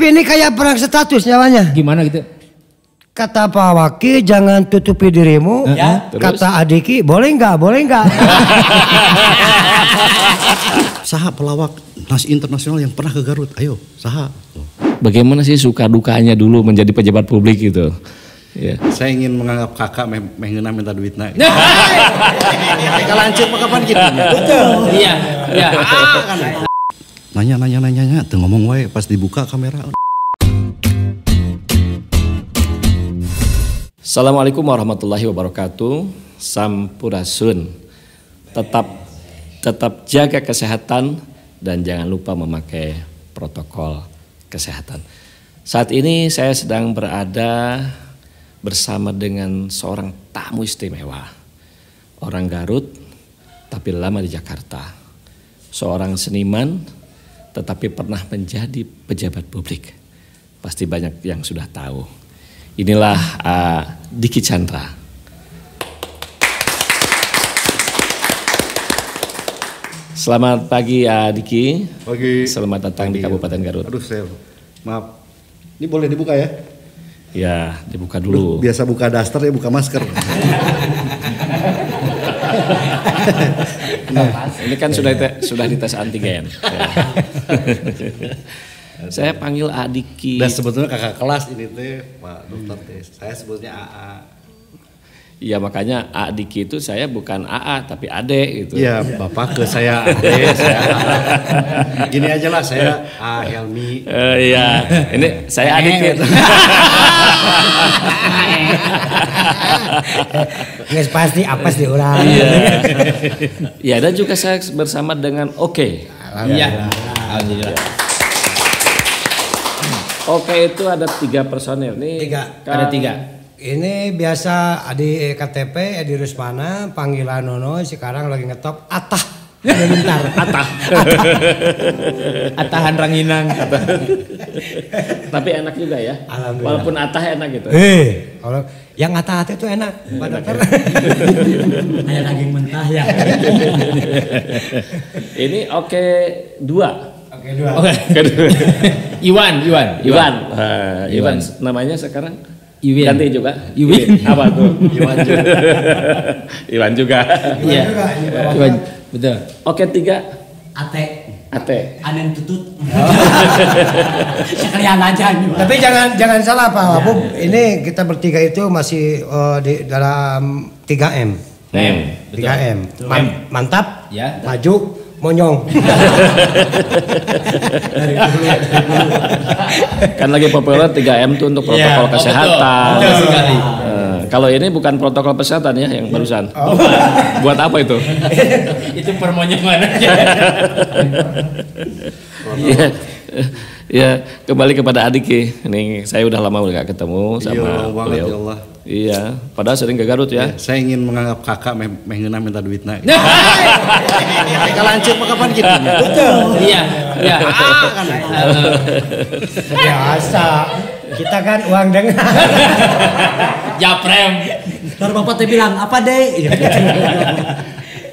Tapi ini kayak perang status nyawanya. Gimana gitu? Kata Pak Waki jangan tutupi dirimu. Kata Adiki boleh nggak? Boleh nggak? Saha pelawak nas internasional yang pernah ke Garut? Ayo, saha. Bagaimana sih suka dukanya dulu menjadi pejabat publik gitu? Ya. Saya ingin menganggap kakak mengenal minta duitnya. Kalau lancur mah kapan gitu? Betul. Iya. Iya. Nanya, tuh ngomong wae pas dibuka kamera. Assalamualaikum warahmatullahi wabarakatuh. Sampurasun. Tetap jaga kesehatan dan jangan lupa memakai protokol kesehatan. Saat ini saya sedang berada bersama dengan seorang tamu istimewa. Orang Garut tapi lama di Jakarta. Seorang seniman tetapi pernah menjadi pejabat publik. Pasti banyak yang sudah tahu. Inilah Diki Chandra. Selamat pagi Diki. Pagi. Selamat datang di Kabupaten Garut. Aduh saya, maaf. Ini boleh dibuka ya? Ya, dibuka dulu. Biasa buka daster ya buka masker. Ini kan sudah dites antigen. Ya. Saya panggil Adiki. Dan sebetulnya kakak kelas ini teh Pak Dokter teh. Saya sebutnya AA. Iya makanya Adiki itu saya bukan AA tapi Ade gitu. Iya bapak ke saya Ade, saya AA. Gini aja lah saya A Helmi. Iya ini saya Adiki. Nges pasti apes di orang. Iya dan juga saya bersama dengan Oke. Iya. Alhamdulillah. Oke itu ada 3 personil nih. Ada 3. Ini biasa Adi KTP, Edi Rusmana, panggilan Nono, sekarang lagi ngetop Atah. Bentar, Atah. Atahan Ranginang. Tapi enak juga ya. Alhamdulillah. Walaupun Atah enak gitu. Kalau yang Atah itu enak, Pak Dokter. Kayak daging mentah ya. Ini Oke 2. Oke, 2. Oke. Iwan. Iwan namanya sekarang Iwin. ganti juga. Iwin. Apa tuh? Iwan juga. Iya. Iwan. Betul. Oke 3. Ate. Anen tutut. Sekalian aja nih. Tapi jangan salah Pak Wabub, ini kita bertiga itu masih di dalam 3M. 3M. Mantap, Ya. maju, monyong. Kan lagi populer 3M tuh untuk protokol kesehatan. Betul sekali. Kalau ini bukan protokol kesehatan ya yang barusan. Buat apa itu? Itu permonyoman aja. Ya, kembali kepada Adiki. Ini saya udah lama gak ketemu sama beliau. Ya Allah. Iya, padahal sering ke Garut ya. Saya ingin menganggap kakak mengenal minta duitnya. Kalau lancur mah kapan gitu? Betul. Iya. Iya. Biasa. Kita kan uang dengan. Japrem. Baru bapak teh bilang apa deh?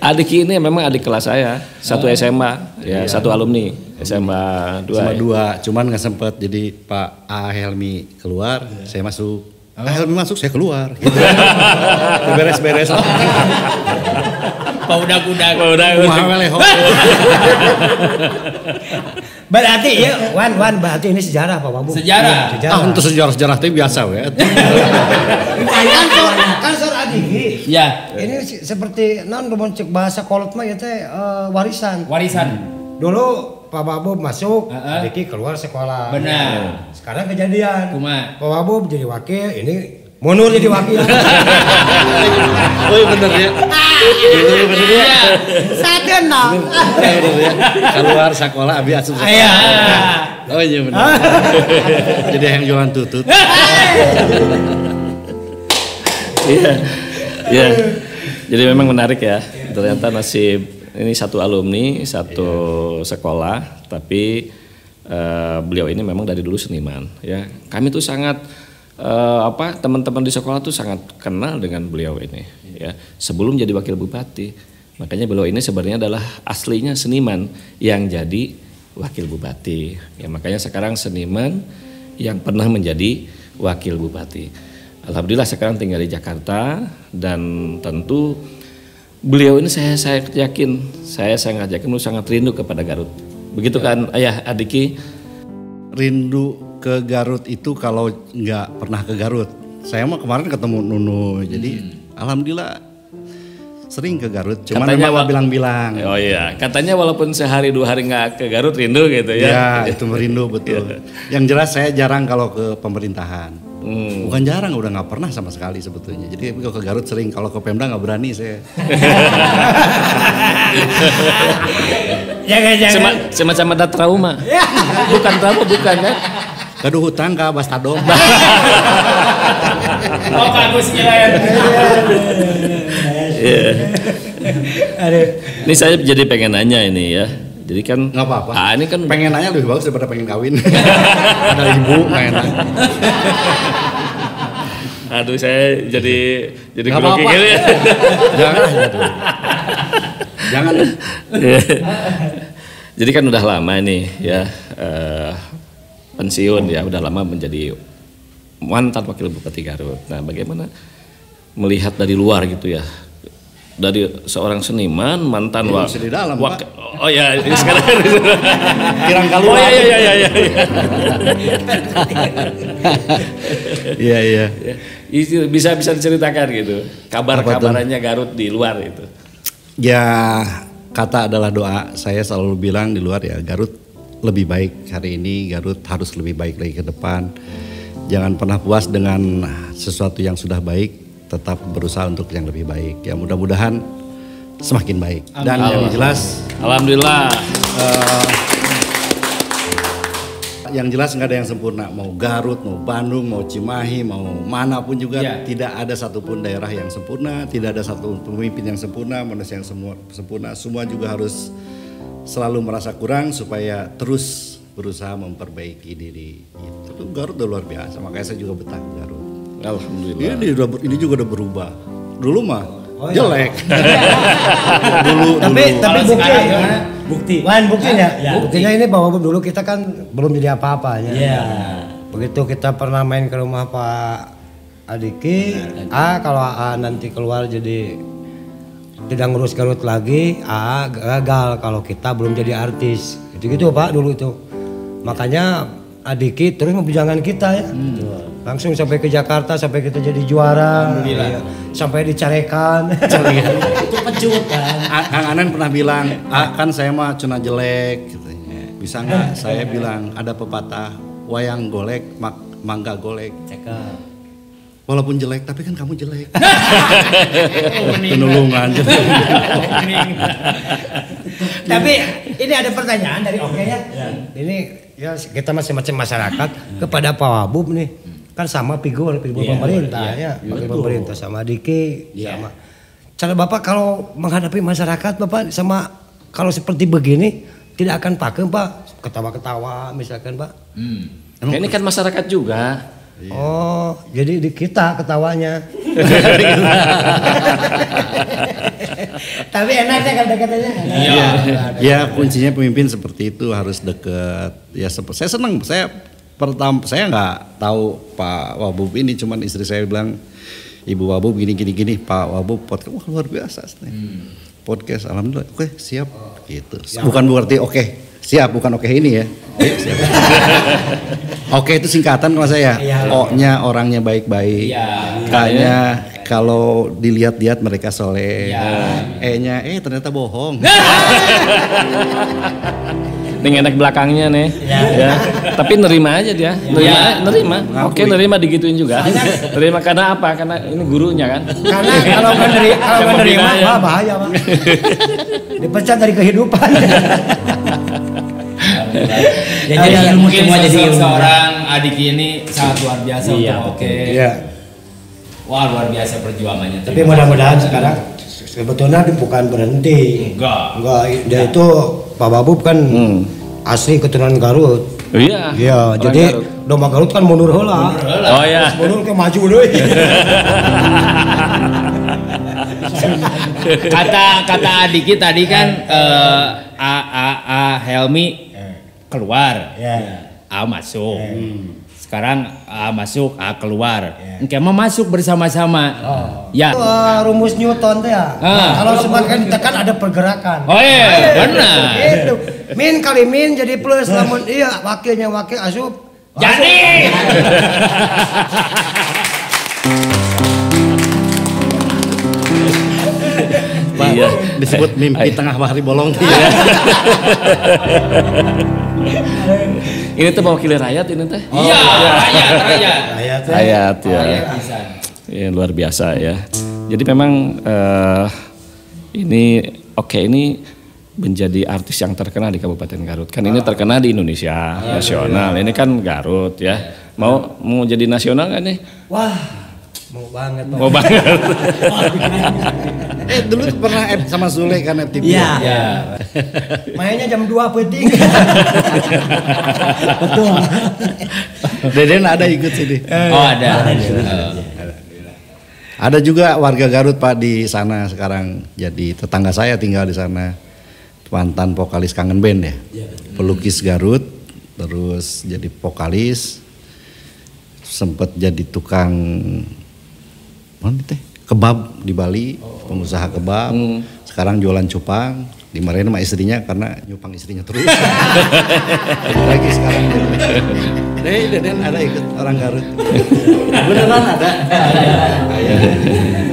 Adiki ini memang adik kelas saya, satu SMA, ya satu alumni SMA 2. Sama 2, cuman nggak sempet. Jadi Pak A Helmi keluar, saya masuk. A Helmi masuk, saya keluar. Gitu. Beres-beres. Paudak-udak. Berarti ya, Wan, berarti ini sejarah Pak Wabub. Sejarah. Untuk sejarah teh biasa ya. Kan seorang Adiki. Ya. Ini seperti cek bahasa kolot mah ya teh warisan. Dulu Pak Wabub masuk, Adiki keluar sekolah. Benar. Sekarang kejadian. Kumaha? Pak Wabub jadi wakil, ini Munur jadi wakil. Oh bener ya. Bener ya. Satu enam. Bener ya. Keluar sekolah abi asup sekolah. Iya. Oh iya bener. Jadi yang jualan tutut. Iya. Jadi memang menarik ya. Ternyata nasib ini satu alumni, satu sekolah, tapi beliau ini memang dari dulu seniman ya. Kami tuh sangat teman-teman di sekolah tuh sangat kenal dengan beliau ini ya. Sebelum jadi wakil bupati. Makanya beliau ini sebenarnya adalah aslinya seniman yang jadi wakil bupati. Ya makanya sekarang seniman yang pernah menjadi wakil bupati. Alhamdulillah sekarang tinggal di Jakarta dan tentu beliau ini saya yakin, saya sangat yakin sangat rindu kepada Garut. Begitu kan Ayah Adiki? Rindu ke Garut itu kalau nggak pernah ke Garut. Saya mah kemarin ketemu Nunu, jadi alhamdulillah sering ke Garut. Cuma Katanya memang bilang-bilang. Oh iya, katanya walaupun sehari 2 hari nggak ke Garut rindu gitu ya. Ya itu merindu betul. Yang jelas saya jarang kalau ke pemerintahan. Bukan jarang, udah nggak pernah sama sekali sebetulnya. Jadi kalau ke Garut sering, kalau ke Pemda nggak berani saya. Jangan. Semacam ada trauma. Bukan trauma, bukan kan? Gaduh hutang ke Bastadom. Oh bagus kirain. Ini saya jadi pengen nanya ini ya. Jadi kan Nggak apa-apa. Ini kan Pengen nanya lebih bagus daripada pengen kawin. Ada ibu pengen nanya. aduh saya jadi Nggak grogi apa-apa. gini ya. Jangan. Jadi kan udah lama nih ya pensiun ya, udah lama menjadi mantan wakil bupati Garut. Nah, bagaimana melihat dari luar gitu ya? Dari seorang seniman mantan Masih di dalam, Pak. Oh ya, ini sekarang Kirang Oh keluar. iya. Iya. Itu bisa diceritakan gitu. Kabar-kabarannya Garut di luar itu. Ya, kata adalah doa. Saya selalu bilang di luar ya, Garut lebih baik hari ini, Garut harus lebih baik lagi ke depan. Jangan pernah puas dengan sesuatu yang sudah baik, tetap berusaha untuk yang lebih baik. Ya mudah-mudahan semakin baik. Dan yang jelas, Alhamdulillah. yang jelas nggak ada yang sempurna. Mau Garut, mau Bandung, mau Cimahi, mau manapun juga tidak ada satupun daerah yang sempurna, tidak ada satu pemimpin yang sempurna, manusia yang sempurna. Semua juga harus selalu merasa kurang supaya terus berusaha memperbaiki diri. Itu Garut udah luar biasa, makanya saya juga betah di Garut. Alhamdulillah. Ini juga udah berubah. Dulu mah jelek. dulu. Tapi Bukti. buktinya. Ya. Buktinya ini bahwa dulu kita kan belum jadi apa-apanya. Iya. Begitu kita pernah main ke rumah Pak Adiki, kalau nanti keluar jadi tidak ngurus Garut lagi, gagal kalau kita belum jadi artis. Gitu Pak dulu itu. Makanya Adiki terus memperjuangkan kita ya. Langsung sampai ke Jakarta, sampai kita jadi juara. Iya. Sampai dicarekan. Itu pecut kan. Kang Anan pernah bilang, kan saya mah cuna jelek katanya. Bisa nggak? Saya bilang ada pepatah, wayang golek, mangga golek. Cekap. Walaupun jelek, tapi kan kamu jelek. Penulungan. Tapi ini ada pertanyaan dari Oke ya. Ini ya kita masing-masing masyarakat kepada Pak Wabub nih. Kan sama figur pemerintah ya. Figur pemerintah sama Diki sama. Cara Bapak kalau menghadapi masyarakat Bapak sama kalau seperti begini tidak akan pakem Pak. Ketawa-ketawa misalkan Pak. Ini kan masyarakat juga. Oh, jadi di kita ketawanya. Tapi enaknya kan dekatnya. Ya kuncinya pemimpin seperti itu harus dekat. Ya saya senang. Saya nggak tahu Pak Wabub ini, cuman istri saya bilang Ibu Wabub gini. Pak Wabub podcast wah luar biasa. Podcast alhamdulillah. Oke, siap gitu. Bukan berarti oke. Siap, bukan oke ini ya. Siap. Oke itu singkatan kalau saya. O-nya orangnya baik-baik. K-nya kalau dilihat-lihat mereka soleh. E-nya ternyata bohong. Nih enak belakangnya nih. Ya. Tapi nerima aja dia. Nerima. Oke, nerima digituin juga. Nerima karena apa? Karena ini gurunya kan. Karena kalau menerima bahaya Pak. Dipecat dari kehidupan. Ya jadi ilmu mungkin semua jadi ilmu. seorang adik ini sangat luar biasa untuk Oke. Iya. Wah luar biasa perjuangannya. Tapi mudah-mudahan sekarang sebetulnya bukan berhenti. Enggak. Dia itu Pak Wabub kan asli keturunan Garut. Iya. Iya, jadi domba Garut kan mundur heula. Oh ya. Mundur ke maju deui. Kata Adiki tadi kan Helmi keluar. Ya. A masuk. Sekarang A masuk, A keluar. Engke mah masuk bersama-sama. Ya. Itu rumus Newton tuh ya. Kalau semakin ditekan ada pergerakan. Oh iya, benar. Gitu. Min kali min jadi plus, namun iya wakilnya wakil asup. Jadi. Iya, disebut mimpi tengah hari bolong. Ini tuh mewakili rakyat ini teh. Iya, rakyat. Rakyat ya. Bisa. Ya, luar biasa ya. Jadi memang ini menjadi artis yang terkenal di Kabupaten Garut. Kan ini terkenal di Indonesia nasional. Ini kan Garut ya. Mau jadi nasional kan nih? Wah, mau banget. Pak. Mau banget. Dulu pernah sama Sule kan FTV. Iya. Ya. Mainnya jam 2 penting. Betul. Deden ada ikut sini. Oh, ada. Ada juga warga Garut Pak di sana sekarang. Jadi tetangga saya tinggal di sana. Mantan vokalis Kangen Band ya. Pelukis Garut, terus jadi vokalis. Sempat jadi tukang kebab di Bali, pengusaha kebab. Sekarang jualan cupang, dimarahin sama istrinya karena nyupang istrinya terus. Lagi sekarang. Deden ada ikut orang Garut. Beneran ada.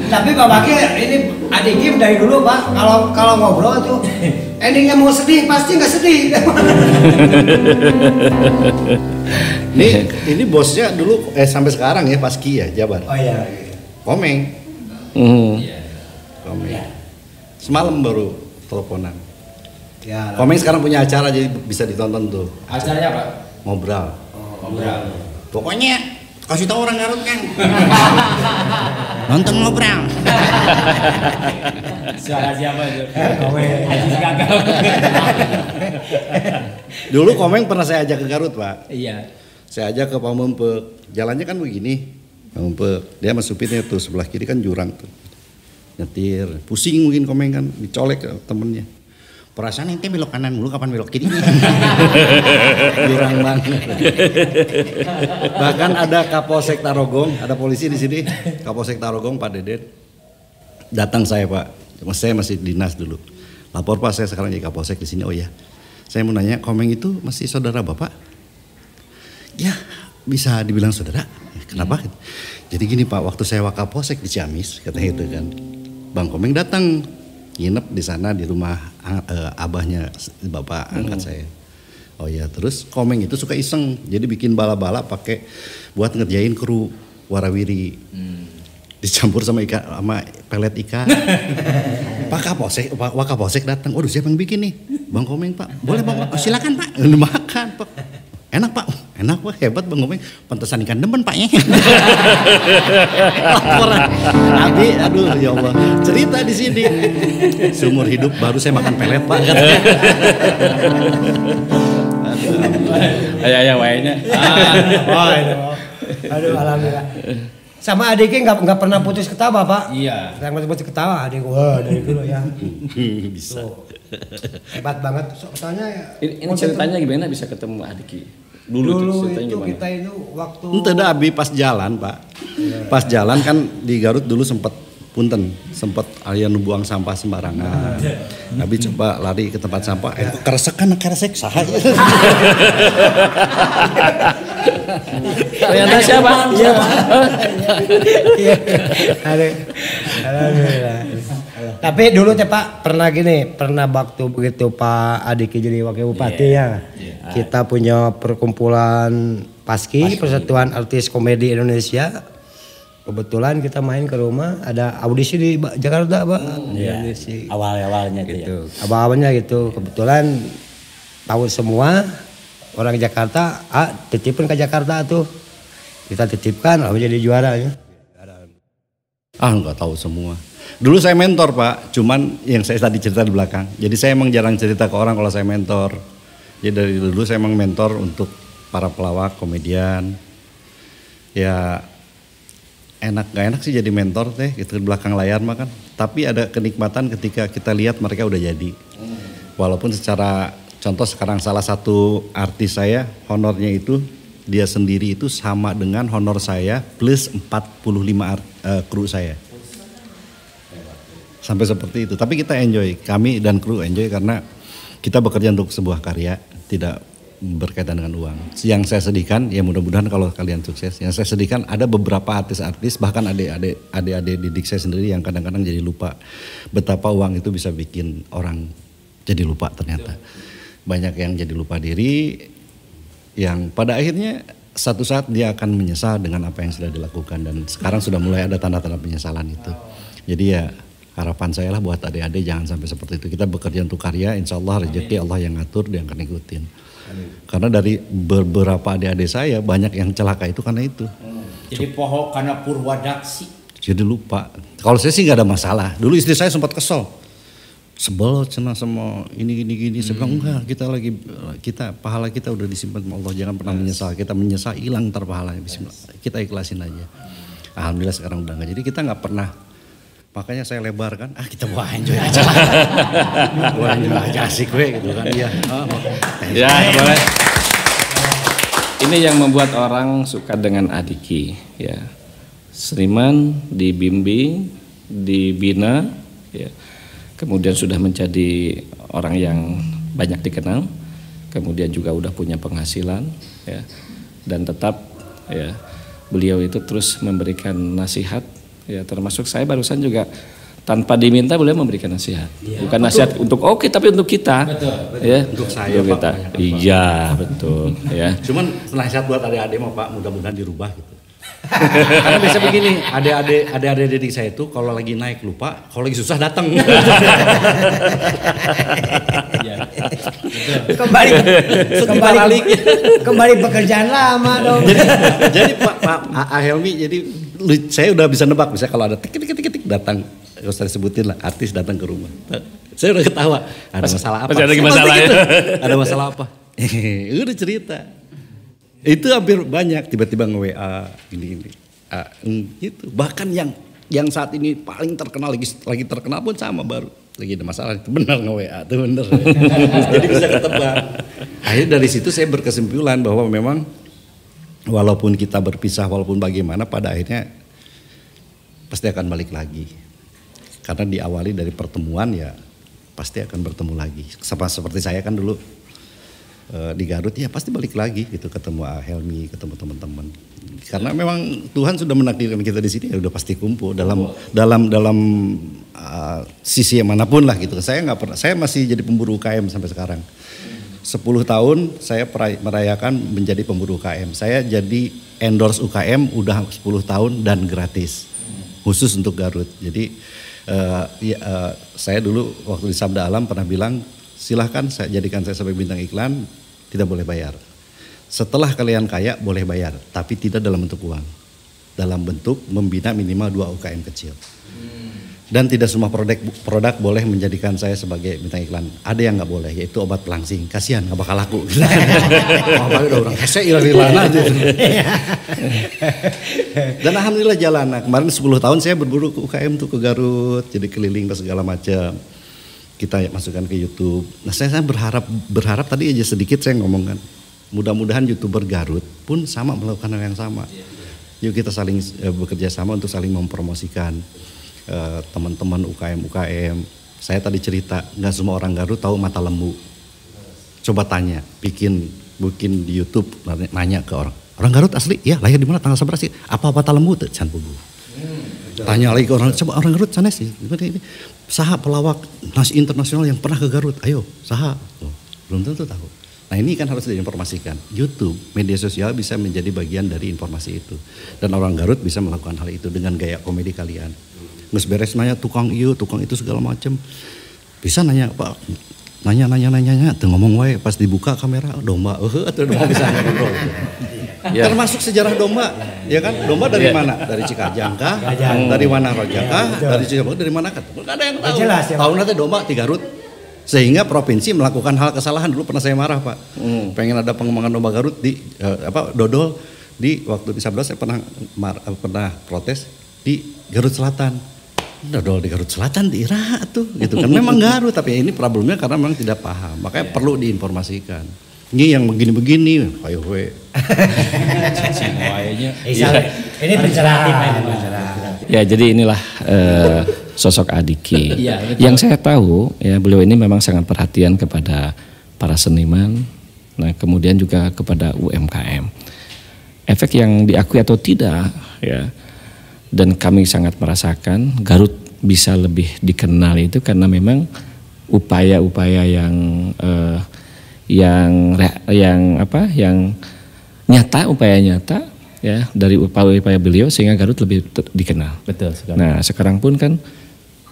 Tapi Pak Baki ini adik Kim dari dulu Pak, kalau ngobrol tuh endingnya mau sedih pasti nggak sedih. Ini bosnya dulu sampai sekarang ya Paski ya Jabar. Oh iya. Komeng. Komeng. Semalam baru teleponan. Ya. Komeng sekarang punya acara jadi bisa ditonton tuh. Acaranya apa? Ngobrol. Ngobrol. Pokoknya kasih tahu orang Garut kan. Nonton ngobrol. Suara siapa itu? Komeng. Gagal. Dulu Komeng pernah saya ajak ke Garut Pak. Iya. Saya ajak ke Pamempek. Jalannya kan begini. Pamempek. Dia sama supirnya tuh sebelah kiri kan jurang tuh. Nyetir. Pusing mungkin Komeng kan. Dicolek ke temennya. Perasaan ente belok kanan dulu kapan belok kiri. Jurang banget. Bahkan ada Kapolsek Tarogong, ada polisi di sini. Kapolsek Tarogong Pak Deden. Datang saya Pak. Saya masih dinas dulu. Lapor Pak, saya sekarang jadi Kapolsek di sini. Oh ya. Saya mau nanya, Komeng itu masih saudara Bapak? Ya, bisa dibilang saudara. Kenapa? Jadi gini Pak, waktu saya Wakapolsek di Ciamis, katanya itu kan. Bang Komeng datang nginep di sana di rumah abahnya bapak angkat saya. Oh ya, terus Komeng itu suka iseng, jadi bikin bala-bala pakai buat ngerjain kru warawiri. Dicampur sama ikan sama pelet ikan. Pak Kapolsek, Wakapolsek datang. Waduh, siapa yang bikin nih? Bang Komeng Pak. Boleh Bang, oh, silakan Pak. Makan Pak. Enak Pak, enak Pak, hebat Bang Komeng. Pantesan ikan demen Pak ya. Laporan. Abi, aduh ya Allah. Cerita di sini. Seumur hidup baru saya makan pelet Pak. Ayah wayanya. Aduh, alhamdulillah. Sama adiknya nggak pernah putus ketawa Pak. Iya. Yang putus ketawa adik gua dari dulu ya. Bisa. Hebat banget. Soalnya ya. Ini ceritanya gimana bisa ketemu Adiki? Dulu ceritanya itu gimana? kita itu waktu. Ente dah Abi pas jalan Pak. Pas jalan kan di Garut dulu sempat aya nu buang sampah sembarangan. Abi coba lari ke tempat sampah, kok keresek saha. Ternyata siapa? Iya Pak. Alhamdulillah. Tapi dulu teh Pak pernah waktu begitu Pak Adiki jadi wakil bupati ya. Kita punya perkumpulan Paski, Persatuan Artis Komedi Indonesia. Kebetulan kita main ke rumah, ada audisi di Jakarta Pak. Audisi. Awalnya Gitu. Abang-abangnya gitu. Kebetulan tahu semua orang Jakarta, titipin ke Jakarta tuh. Kita titipkan, jadi juara ya. Enggak tahu semua. Dulu saya mentor Pak, cuman yang saya tadi cerita di belakang. Jadi saya emang jarang cerita ke orang kalau saya mentor. Jadi dari dulu saya emang mentor untuk para pelawak, komedian. Ya enak gak enak sih jadi mentor teh gitu di belakang layar mah kan. Tapi ada kenikmatan ketika kita lihat mereka udah jadi. Walaupun secara Contoh sekarang salah satu artis saya honornya itu dia sendiri itu sama dengan honor saya plus 45 kru saya. Sampai seperti itu. Tapi kita enjoy, kami dan kru enjoy karena kita bekerja untuk sebuah karya, tidak berkaitan dengan uang. Yang saya sedihkan, ya mudah-mudahan kalau kalian sukses. Yang saya sedihkan ada beberapa artis-artis, bahkan adik-adik didik saya sendiri yang kadang-kadang jadi lupa betapa uang itu bisa bikin orang jadi lupa ternyata. Banyak yang jadi lupa diri, yang pada akhirnya satu saat dia akan menyesal dengan apa yang sudah dilakukan. Dan sekarang sudah mulai ada tanda-tanda penyesalan itu. Jadi ya harapan saya lah buat adik-adik jangan sampai seperti itu. Kita bekerja untuk karya, insya Allah rezeki Allah yang ngatur, dia akan ikutin. Karena dari beberapa adik-adik saya banyak yang celaka itu karena itu. Jadi pohon karena purwadaksi. Jadi lupa. Kalau saya sih nggak ada masalah. Dulu istri saya sempat kesel. Sebel cina sama ini. Saya bilang enggak, kita pahala kita udah disimpan sama Allah, jangan pernah menyesal. Kita menyesal hilang ntar pahalanya. Bismillah. Kita ikhlasin aja. Alhamdulillah sekarang udah enggak. Jadi kita nggak pernah. Makanya saya lebarkan, kita buat enjoy aja lah. Buat enjoy aja asik gitu kan. Iya. Ya boleh. Ini yang membuat orang suka dengan Adiki, ya. Seniman dibimbing, dibina, ya. Kemudian sudah menjadi orang yang banyak dikenal, kemudian juga udah punya penghasilan, ya. Dan tetap, ya, beliau itu terus memberikan nasihat. Ya, termasuk saya barusan juga tanpa diminta beliau memberikan nasihat. Ya, bukan nasihat untuk tapi untuk kita. Betul. Ya, untuk saya untuk kita. Pak. Iya, betul, ya. Cuman nasihat buat adik-adik mah Pak, mudah-mudahan dirubah gitu. Karena biasa begini, adik-adik didik saya itu kalau lagi naik lupa, kalau lagi susah datang. Kembali pekerjaan lama dong. Jadi Pak Helmi, jadi saya udah bisa nebak, bisa kalau ada tik datang, gak usah disebutin lah, artis datang ke rumah. Saya udah ketawa, ada masalah apa? Ada masalah ya? Ada masalah apa? Udah cerita. Itu hampir banyak tiba-tiba nge-WA gini. Gitu. Bahkan yang saat ini paling terkenal lagi terkenal pun sama baru. Lagi ada masalah itu benar nge-WA itu benar. Jadi bisa ketebak. Akhirnya dari situ saya berkesimpulan bahwa memang walaupun kita berpisah walaupun bagaimana pada akhirnya pasti akan balik lagi. Karena diawali dari pertemuan ya pasti akan bertemu lagi. Seperti saya kan dulu di Garut ya pasti balik lagi gitu, ketemu Helmi, ketemu teman-teman. Karena memang Tuhan sudah menakdirkan kita di sini ya udah pasti kumpul dalam sisi yang manapun lah gitu. Saya nggak pernah, saya masih jadi pemburu UKM sampai sekarang. 10 tahun saya merayakan menjadi pemburu UKM. Saya jadi endorse UKM udah 10 tahun dan gratis. Khusus untuk Garut. Jadi saya dulu waktu di Sabda Alam pernah bilang silahkan saya jadikan saya sebagai bintang iklan, tidak boleh bayar. Setelah kalian kaya boleh bayar, tapi tidak dalam bentuk uang. Dalam bentuk membina minimal 2 UKM kecil. Dan tidak semua produk boleh menjadikan saya sebagai bintang iklan. Ada yang nggak boleh, yaitu obat pelangsing. Kasihan nggak bakal laku. Udah orang hese hilang aja. Dan alhamdulillah jalan. Nah, kemarin 10 tahun saya berburu ke UKM tuh ke Garut, jadi keliling ke segala macam. Kita masukkan ke YouTube. Nah saya berharap tadi aja sedikit saya ngomongkan. Mudah-mudahan YouTuber Garut pun sama melakukan hal yang sama. Yuk kita saling bekerja sama untuk saling mempromosikan teman-teman UKM. Saya tadi cerita nggak semua orang Garut tahu mata lembu. Coba tanya, bikin di YouTube nanya ke orang Garut asli, ya lahir di mana tanggal seberapa sih? Apa mata lembu tuh? Can pugu. Tanya lagi ke orang, coba orang Garut sana sih. Saha pelawak internasional yang pernah ke Garut, ayo saha. Belum tentu tahu. Nah ini kan harus diinformasikan. YouTube, media sosial bisa menjadi bagian dari informasi itu. Dan orang Garut bisa melakukan hal itu dengan gaya komedi kalian. Nges beres nanya tukang itu segala macam. Bisa nanya Pak, nanya, tuh ngomong wae pas dibuka kamera domba, atau domba bisa ngobrol. Ya. Termasuk sejarah domba, ya kan? Domba dari mana? Dari Cikajang kah? Dari mana Raja kah? Dari Cikajang, dari mana kah? Nggak ada yang tahu. Tahu nanti domba di Garut. Sehingga provinsi melakukan hal kesalahan. Dulu pernah saya marah Pak. Pengen ada pengembangan domba Garut di dodol di waktu di Sabda saya pernah protes di Garut Selatan. dodol di Garut Selatan di Ira tuh gitu kan. Memang Garut tapi ini problemnya karena memang tidak paham. Makanya perlu diinformasikan. Ini yang begini-begini, ayo we. Ini pencerahan. Ya jadi inilah sosok Adiki. Yang saya tahu ya beliau ini memang sangat perhatian kepada para seniman, nah kemudian juga kepada UMKM. Efek yang diakui atau tidak ya, dan kami sangat merasakan Garut bisa lebih dikenal itu karena memang upaya-upaya yang nyata, upaya nyata ya dari upaya-upaya beliau sehingga Garut lebih dikenal. Betul sekali. Nah sekarang pun kan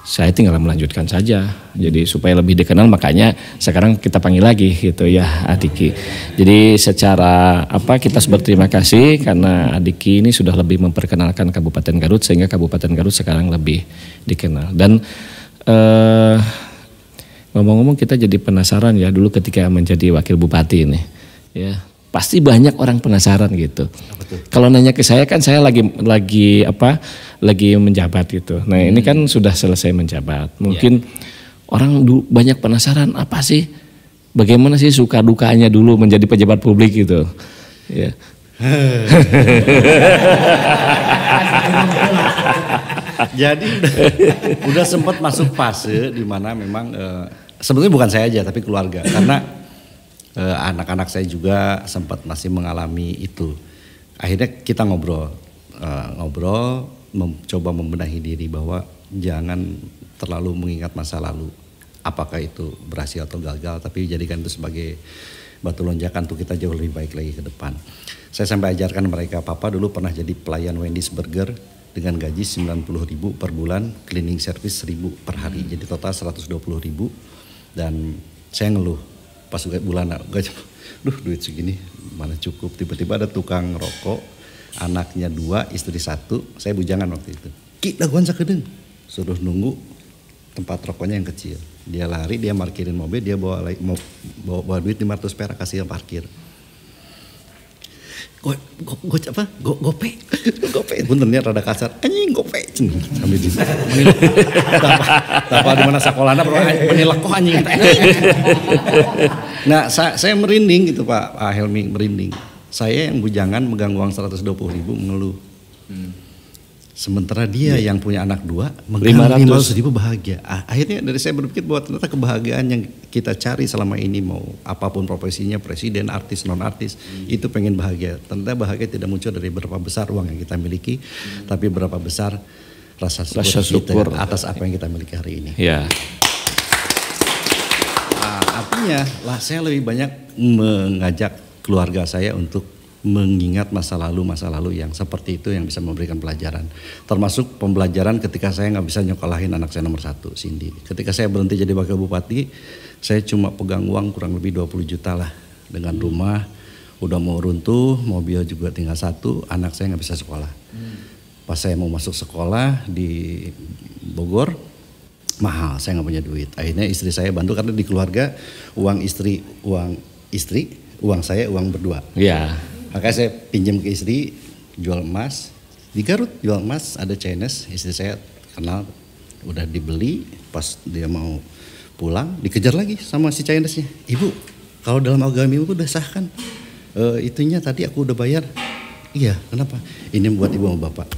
saya tinggal melanjutkan saja, jadi supaya lebih dikenal makanya sekarang kita panggil lagi gitu ya Adiki. Jadi secara kita berterima kasih karena Adiki ini sudah lebih memperkenalkan Kabupaten Garut sehingga Kabupaten Garut sekarang lebih dikenal. Dan ngomong-ngomong kita jadi penasaran ya dulu ketika menjadi wakil bupati ini, ya pasti banyak orang penasaran gitu. Kalau nanya ke saya kan saya lagi menjabat gitu. Nah ini kan sudah selesai menjabat. Mungkin orang banyak penasaran apa sih, bagaimana sih suka dukanya dulu menjadi pejabat publik gitu. Ya. Jadi udah sempat masuk fase di mana memang sebetulnya bukan saya aja tapi keluarga karena anak-anak saya juga sempat masih mengalami itu. Akhirnya kita ngobrol, mencoba membenahi diri bahwa jangan terlalu mengingat masa lalu. Apakah itu berhasil atau gagal, tapi jadikan itu sebagai batu lonjakan untuk kita jauh lebih baik lagi ke depan. Saya sampai ajarkan mereka, papa dulu pernah jadi pelayan Wendy's Burger dengan gaji 90.000 per bulan, cleaning service 1.000 per hari, jadi total 120.000. Dan saya ngeluh pas bulan, duit segini mana cukup. Tiba-tiba ada tukang rokok, anaknya 2, istri 1, saya bujangan waktu itu. Ki daguan sakedeung, suruh nunggu tempat rokoknya yang kecil. Dia lari, dia parkirin mobil, dia bawa duit 500 perak kasih yang parkir. Gope, benernya rada kasar, anjing gope, sambil di tanpa di mana sekolahnya menilek kok anjing. Nah saya merinding gitu Pak Helmi, merinding. Saya yang bujangan megang uang 120.000 mengeluh. Sementara dia yang punya anak 2 megang 500.000 bahagia. Akhirnya dari saya berpikir bahwa ternyata kebahagiaan yang kita cari selama ini, mau apapun profesinya, presiden, artis, non artis, itu pengen bahagia. Ternyata bahagia tidak muncul dari berapa besar uang yang kita miliki, tapi berapa besar rasa syukur kita atas apa yang kita miliki hari ini. Ya. Artinya saya lebih banyak mengajak keluarga saya untuk mengingat masa lalu yang seperti itu yang bisa memberikan pelajaran. Termasuk pembelajaran ketika saya nggak bisa nyokolahin anak saya nomor 1, Cindy. Ketika saya berhenti jadi wakil bupati, saya cuma pegang uang kurang lebih 20 juta lah. Dengan rumah udah mau runtuh, mobil juga tinggal 1, anak saya nggak bisa sekolah. Pas saya mau masuk sekolah di Bogor, mahal, saya nggak punya duit. Akhirnya istri saya bantu karena di keluarga uang istri, uang saya, uang berdua. Iya. Makanya saya pinjam ke istri, jual emas di Garut, jual emas ada Chinese, istri saya kenal, udah dibeli, pas dia mau pulang dikejar lagi sama si Chinese-nya. Ibu, kalau dalam agama ibu udah sah kan? Itunya tadi aku udah bayar. Iya, kenapa? Ini buat ibu sama bapak.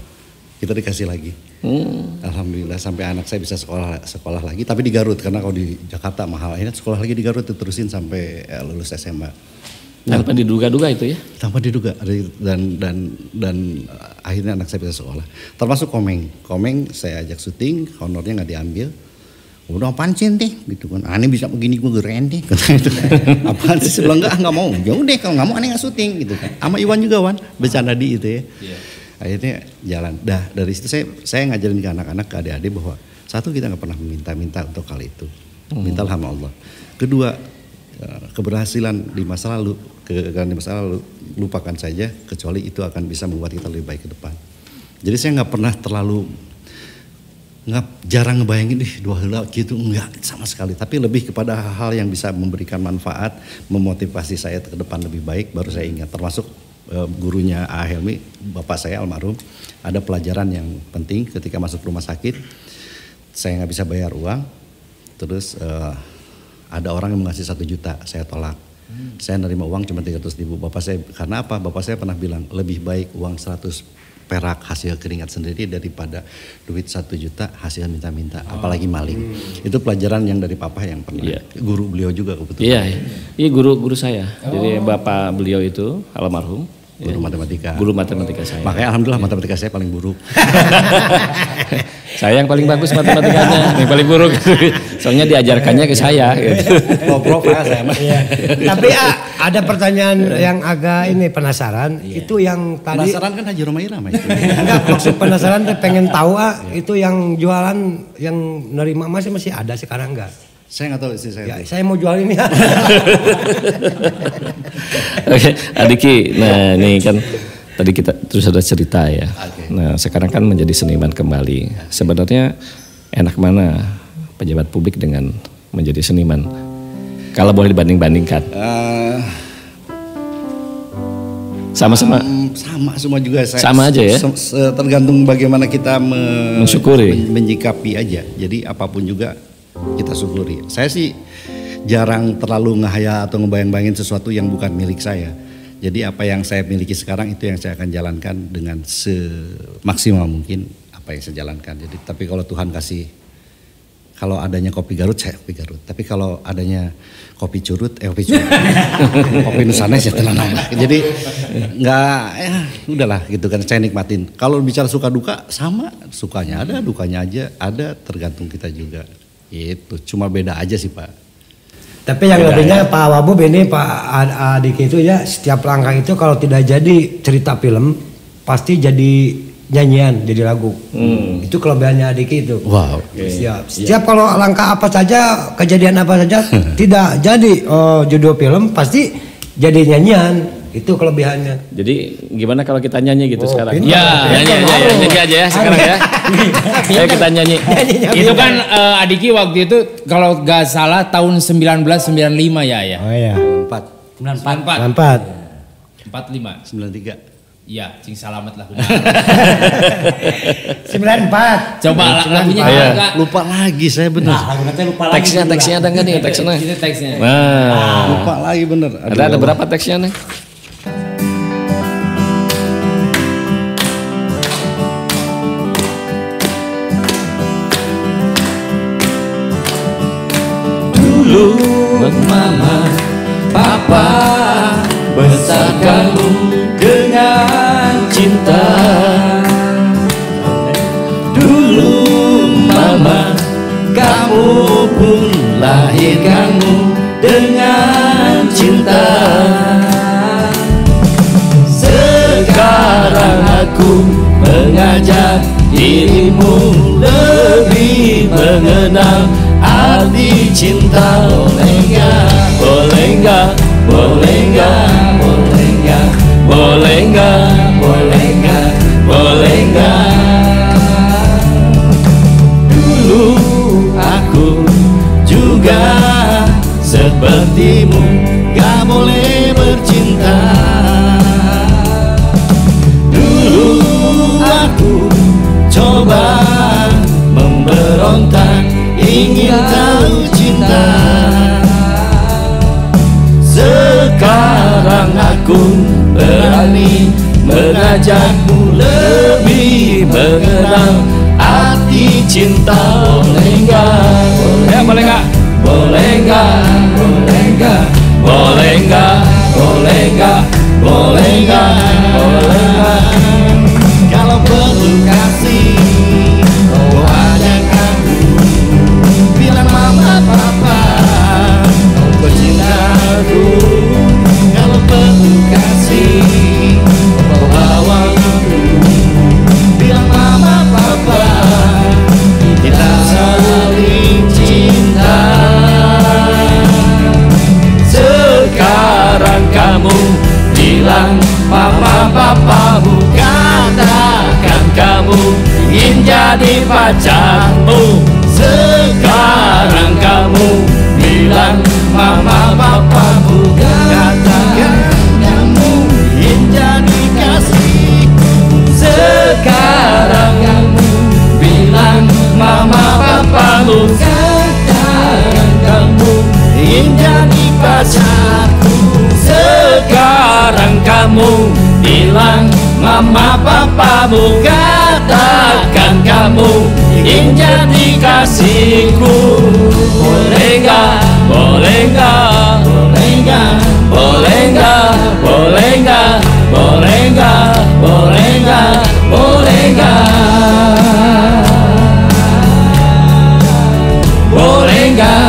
Kita dikasih lagi. Alhamdulillah sampai anak saya bisa sekolah lagi, tapi di Garut karena kalau di Jakarta mahal. Akhirnya sekolah lagi di Garut terusin sampai lulus SMA. Tanpa diduga-duga itu ya? Tanpa diduga, dan akhirnya anak saya bisa sekolah. Termasuk Komeng saya ajak syuting, honornya nggak diambil. Udah apaan sih nih? Gitu kan, aneh bisa begini gue keren deh. Apaan sih, sebelah nggak mau. Ya udah kalau nggak mau aneh nggak syuting gitu kan. Sama Iwan juga Wan, bercanda di itu ya. Akhirnya jalan. Dari situ saya ngajarin ke anak-anak, ke adik-adik bahwa satu, kita nggak pernah minta untuk hal itu. Mintalah sama Allah. Kedua, keberhasilan di masa lalu, kegagalan di masa lalu lupakan saja, kecuali itu akan bisa membuat kita lebih baik ke depan. Jadi saya nggak pernah jarang ngebayangin dua hal gitu, enggak sama sekali. Tapi lebih kepada hal-hal yang bisa memberikan manfaat, memotivasi saya ke depan lebih baik, baru saya ingat. Termasuk gurunya A. Helmi, bapak saya almarhum, ada pelajaran yang penting ketika masuk rumah sakit. saya nggak bisa bayar uang, terus ada orang yang mengasih 1 juta, saya tolak. Saya nerima uang cuma 300.000. Bapak saya, karena apa? Bapak saya pernah bilang lebih baik uang 100 perak hasil keringat sendiri daripada duit 1 juta hasil minta-minta, apalagi maling. Itu pelajaran yang dari papa yang pernah. Guru beliau juga kebetulan. Iya guru saya. Jadi bapak beliau itu almarhum. Guru matematika. Guru matematika saya. Makanya alhamdulillah matematika saya paling buruk. Saya yang paling bagus matematikanya, yang paling buruk. Soalnya diajarkannya ke saya. Gitu. Ngobrol saya mah. Tapi ada pertanyaan yang agak ini penasaran. Itu yang tadi. Penasaran kan Haji Roma Irama itu. Enggak, maksud penasaran pengen tahu itu yang jualan yang nerima masih ada sekarang enggak? Saya nggak tahu istri saya. Ya, saya mau jual ini. Oke, Adiki. Nah, ini kan tadi kita terus ada cerita ya. Nah, sekarang kan menjadi seniman kembali. Sebenarnya enak mana pejabat publik dengan menjadi seniman? Kalau boleh dibanding-bandingkan. Sama-sama. Sama semua juga. Sama aja ya. Tergantung bagaimana kita mensyukuri, menyikapi aja. Jadi apapun juga kita syukuri. Saya sih jarang terlalu ngehayal atau ngebayang-bayangin sesuatu yang bukan milik saya. Jadi apa yang saya miliki sekarang itu yang saya akan jalankan dengan semaksimal mungkin apa yang saya jalankan. Jadi tapi kalau Tuhan kasih, kalau adanya kopi Garut saya kopi Garut. Tapi kalau adanya kopi curut, kopi curut. Kopi Nusanes ya tenan lah. Jadi nggak udahlah gitu kan, saya nikmatin. Kalau bicara suka duka sama, sukanya ada, dukanya aja ada, tergantung kita juga. Itu cuma beda aja sih Pak. Tapi yang lebihnya Pak Wabub ini Pak Adiki itu ya, setiap langkah itu kalau tidak jadi cerita film pasti jadi nyanyian, jadi lagu. Itu kelebihannya Adiki itu. Wow. Setiap kalau langkah apa saja, kejadian apa saja tidak jadi judul film pasti jadi nyanyian. Itu kelebihannya. Jadi gimana kalau kita nyanyi gitu sekarang? Pintar. Nyanyi aja ya sekarang ya. Ayo kita nyanyi. Itu kan Adiki waktu itu kalau gak salah tahun 1995 ya. Oh iya. 94. 45. 93. Iya, cing selamat lah. 94. Coba lagunya enggak. Lupa lagi saya bener. Teksnya ada nggak nih teksnya? Ini teksnya. Nah, Lupa lagi bener. ada berapa teksnya nih? Dulu mama, papa besarkanmu dengan cinta. Dulu mama, kamu pun lahirkanmu dengan cinta. Sekarang aku mengajak dirimu lebih mengenal arti cinta. Boleh enggak, boleh enggak, boleh enggak, boleh enggak, boleh enggak, boleh enggak, boleh enggak. Dulu aku juga sepertimu, gak boleh bercinta. Dulu aku coba memberontak, ingin tahu cinta. Sekarang aku berani mengajakmu lebih mengenal arti cinta. Boleh enggak? Ya boleh enggak? Boleh enggak? Boleh enggak? Boleh enggak? Boleh enggak? Boleh enggak? Boleh enggak? Kalau perlu kasih, oh ajak aku, bilang mama papa, kau cintaku. Kalau perlu kasih, oh bawa aku, bilang mama papa, kita saling cinta. Sekarang kamu bilang mama papamu, katakan kamu ingin jadi pacarmu. Sekarang kamu bilang mama papamu, katakan kamu ingin jadi kasih. Sekarang kamu bilang mama papa, Mama papamu katakan kamu ingin jadi kasihku. Boleh nggak, boleh nggak, boleh nggak, boleh nggak, boleh nggak, boleh nggak, boleh nggak, boleh nggak, boleh nggak,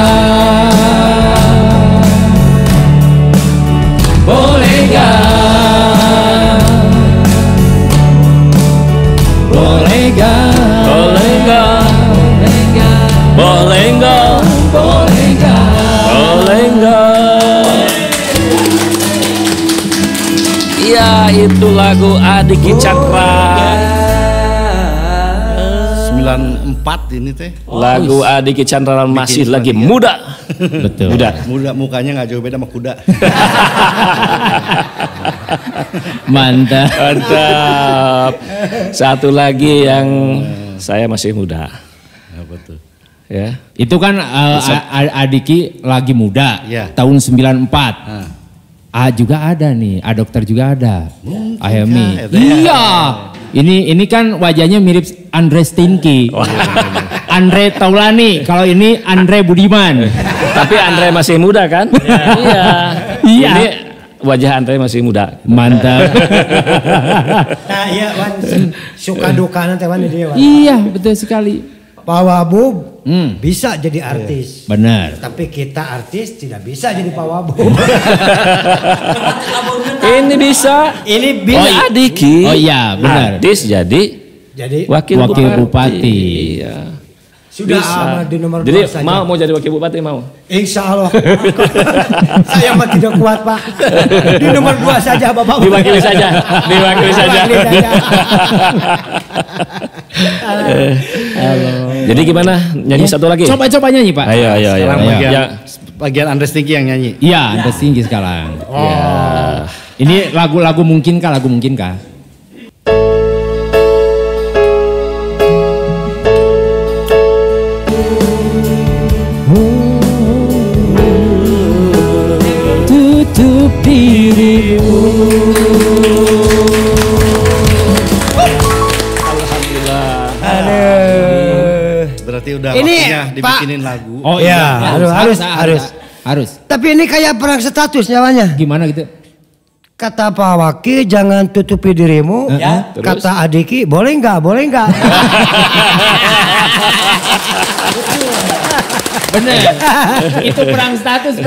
boleh nggak, boleh nggak, boleh nggak, boleh nggak, boleh nggak, boleh nggak. Ya, itu lagu Adiki Chandra. 94 ini teh. Lagu Adiki Chandra masih lagi muda. Betul. Muda. Muda mukanya nggak jauh beda sama kuda. Mantap. Mantap. Satu lagi yang saya masih muda. Apa tuh? Ya. Itu kan Adiki lagi muda, Iya. tahun 94. A juga ada nih, A dokter juga ada. A Helmi. itu ya. Iya. Ini kan wajahnya mirip Andre Stinky. Andre Taulani, kalau ini Andre Budiman. Tapi Andre masih muda kan? Iya. Iya. Ini wajah Andre masih muda. Mantap. Nah iya Wan, suka duka nanti Wan dia Wan. Iya, betul sekali. Pak Wabub bisa jadi artis. Benar. Tapi kita artis tidak bisa jadi Pak Wabub. Ini bisa. Ini Oh, bisa. Adiki. Oh iya, benar. Artis jadi Jadi wakil Bupati. Iya. sudah Bisa. amat di nomor Jadi 2 saja. mau jadi wakil bupati mau. Insya Allah. Saya mah tidak kuat Pak. Di nomor 2 saja Bapak. Diwakili saja. Diwakili saja. Diwakili saja. Jadi gimana? Nyanyi satu lagi? Coba nyanyi Pak. Ayo. Sekarang Ayo. bagian Andres Tinggi yang nyanyi. Iya, Anda tinggi sekarang. Ya. Ini lagu mungkinkah? Tutup dirimu. Berarti udah Ini, waktunya Pak. dibikinin lagu. Oh iya, harus. Tapi ini kayak perang status nyawanya. Gimana gitu? Kata Pak Waki jangan tutupi dirimu. Ya, terus? Kata Adiki boleh nggak? Bener. Itu perang status.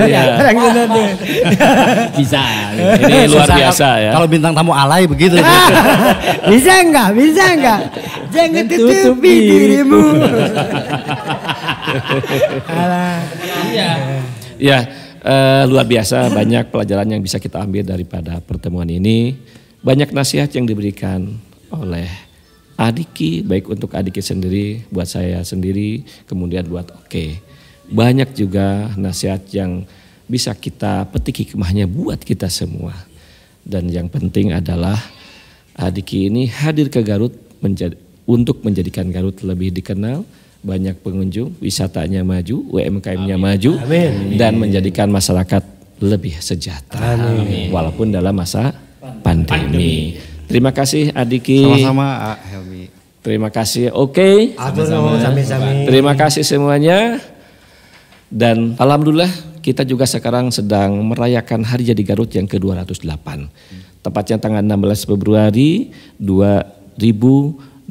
Iya. Perang status. Bisa. Ini luar biasa ya. Kalau bintang tamu alay begitu. Bisa nggak? Jangan tutupi dirimu. Ya, luar biasa banyak pelajaran yang bisa kita ambil daripada pertemuan ini. Banyak nasihat yang diberikan oleh Adiki, baik untuk Adiki sendiri, buat saya sendiri, kemudian buat Oke. Banyak juga nasihat yang bisa kita petik hikmahnya buat kita semua. Dan yang penting adalah Adiki ini hadir ke Garut untuk menjadikan Garut lebih dikenal, banyak pengunjung, wisatanya maju, UMKM-nya maju, dan menjadikan masyarakat lebih sejahtera. Walaupun dalam masa pandemi. Terima kasih Adiki. Sama-sama Helmi. Terima kasih Oke. Sami-sami. Terima kasih semuanya. Dan alhamdulillah kita juga sekarang sedang merayakan Hari Jadi Garut yang ke-208. Tepatnya tanggal 16 Februari 2021.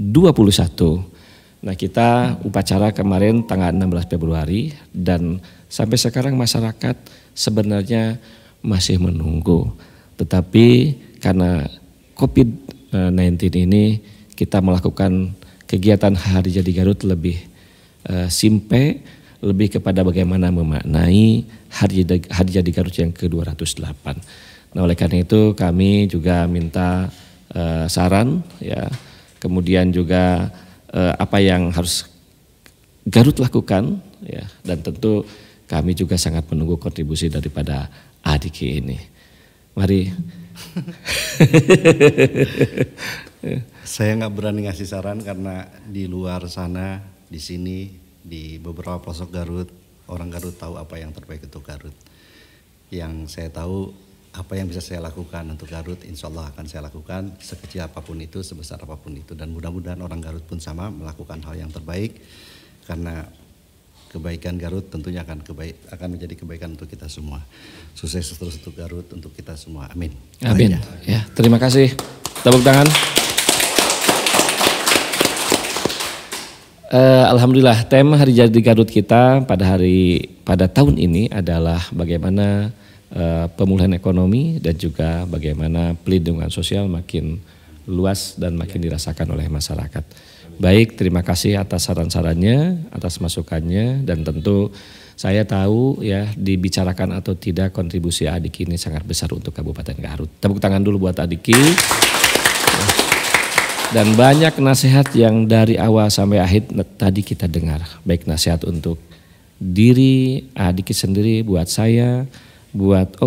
Nah kita upacara kemarin tanggal 16 Februari dan sampai sekarang masyarakat sebenarnya masih menunggu. Tetapi karena COVID-19 ini kita melakukan kegiatan Hari Jadi Garut lebih simpe, lebih kepada bagaimana memaknai Hari Jadi Garut yang ke-208. Nah oleh karena itu kami juga minta saran ya, kemudian juga apa yang harus Garut lakukan ya, dan tentu kami juga sangat menunggu kontribusi daripada Adiki ini. Mari. Saya nggak berani ngasih saran karena di luar sana, di sini, di beberapa pelosok Garut, orang Garut tahu apa yang terbaik untuk Garut. Yang saya tahu apa yang bisa saya lakukan untuk Garut, insya Allah akan saya lakukan sekecil apapun itu, sebesar apapun itu, dan mudah-mudahan orang Garut pun sama melakukan hal yang terbaik karena kebaikan Garut tentunya akan menjadi kebaikan untuk kita semua. Sukses terus untuk Garut, untuk kita semua. Amin. Amin. Ya, terima kasih. Tepuk tangan. Alhamdulillah, tema Hari Jadi Garut kita pada tahun ini adalah bagaimana pemulihan ekonomi dan juga bagaimana pelindungan sosial makin luas dan makin dirasakan oleh masyarakat. Baik, terima kasih atas saran-sarannya, atas masukannya, dan tentu saya tahu ya dibicarakan atau tidak kontribusi Adiki ini sangat besar untuk Kabupaten Garut. Tepuk tangan dulu buat Adiki. Dan banyak nasihat yang dari awal sampai akhir tadi kita dengar. Baik nasihat untuk diri Adiki sendiri, buat saya, buat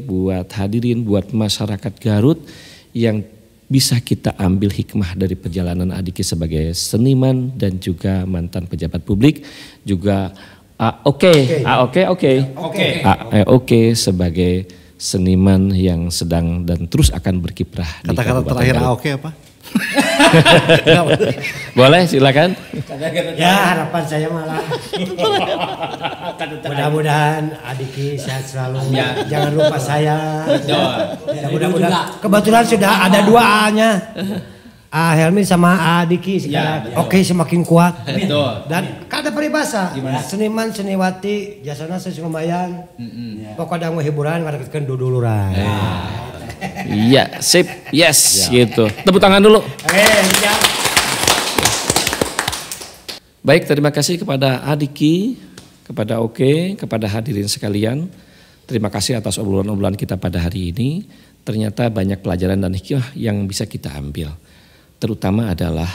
buat hadirin, buat masyarakat Garut yang bisa kita ambil hikmah dari perjalanan Adiki sebagai seniman dan juga mantan pejabat publik, juga sebagai seniman yang sedang dan terus akan berkiprah. Kata-kata terakhir AOK apa? Boleh, silakan. Ya, harapan saya malah mudah-mudahan Adiki sehat selalu. Ya. Jangan lupa saya. Ya, mudah-mudahan. Kebetulan sudah ada dua A-nya. Helmi sama Adiki sekarang. Ya. Oke, semakin kuat. Betul. Dan ada peribahasa. Seniman seniwati jasana sesumayan. Pokoknya mau hiburan kada keun duduluran. Iya, sip, yes, gitu. Tepuk tangan dulu. Baik, terima kasih kepada Adiki, kepada kepada hadirin sekalian. Terima kasih atas obrolan-obrolan kita pada hari ini. Ternyata banyak pelajaran dan hikmah yang bisa kita ambil. Terutama adalah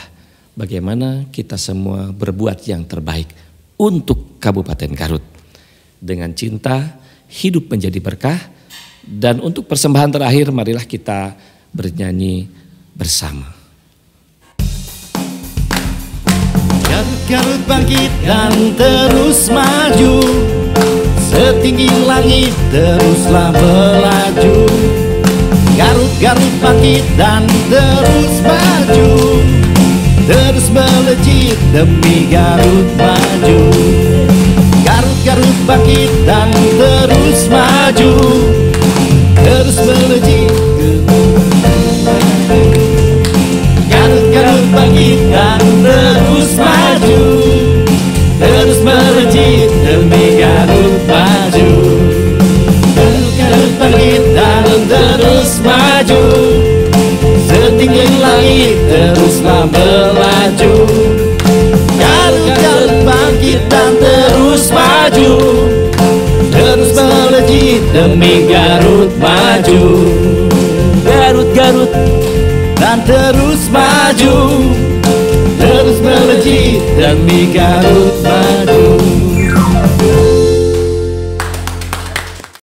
bagaimana kita semua berbuat yang terbaik untuk Kabupaten Garut. Dengan cinta, hidup menjadi berkah. Dan untuk persembahan terakhir, marilah kita bernyanyi bersama. Garut bangkit dan terus maju, setinggi langit teruslah melaju. Garut bangkit dan terus maju, terus melejit demi Garut maju. Garut bangkit dan terus maju, terus melejit. Garut bangkit dan terus maju, terus melejit demi Garut maju. Garut bangkit dan terus maju, setinggi langit teruslah melaju. Garut bangkit dan terus maju, terus melejit demi Garut maju. Garut dan terus maju, terus melejit demi Garut maju.